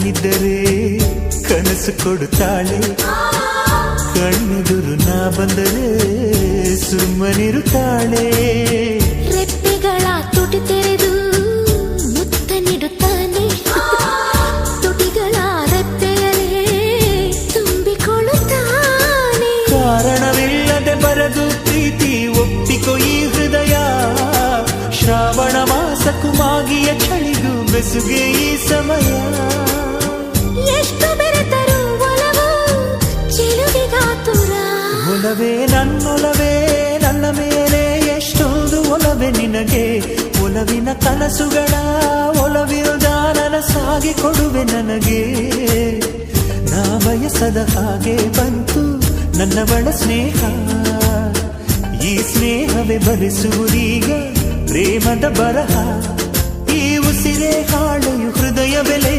ನಾನಿದ್ದರೆ ಕನಸು ಕೊಡುತ್ತಾಳೆ, ಕಣ್ಣೆದುರು ನಾ ಬಂದರೆ ಸುಮ್ಮನಿರುತ್ತಾಳೆ. ರೆಪ್ಪೆಗಳ ತುಟಿ ತೆರೆದು ಮುತ್ತ ನೀಡುತ್ತಾನೆ, ತುಟಿಗಳ ರೆಪ್ಪೆಯಲೇ ತುಂಬಿಕೊಳ್ಳುತ್ತಾನೆ. ಕಾರಣವಿಲ್ಲದೆ ಬರದು ಪ್ರೀತಿ ಒಪ್ಪಿಕೊ ಈ ಹೃದಯ, ಶ್ರಾವಣ ಮಾಸಕ್ಕೂ ಮಾಗಿಯ ಚಳಿಗೂ ಬೆಸುಗೆ ಈ ಸಮಯ. ಎಷ್ಟು ಬೆರೆತರೂ ಒಲವು ಚೆಲುವಿಗಾತುರ. ಒಲವೇ ನನ್ನೊಲವೇ ನನ್ನ ಮೇಲೆ ಎಷ್ಟೊಂದು ಒಲವೇ ನಿನಗೆ, ಒಲವಿನ ಕನಸುಗಳ ಒಲವಿರುದ ನನಸಾಗಿ ಕೊಡುವೆ ನನಗೆ. ನಾ ಬಯಸದ ಹಾಗೆ ಬಂತು ನನ್ನವಳ ಸ್ನೇಹ, ಈ ಸ್ನೇಹವೇ ಭರಿಸುವುದೀಗ ಪ್ರೇಮದ ಬರಹ. ಈ ಉಸಿರೇ ಹಾಳೆಯು ಹೃದಯ ಬೆಲೆ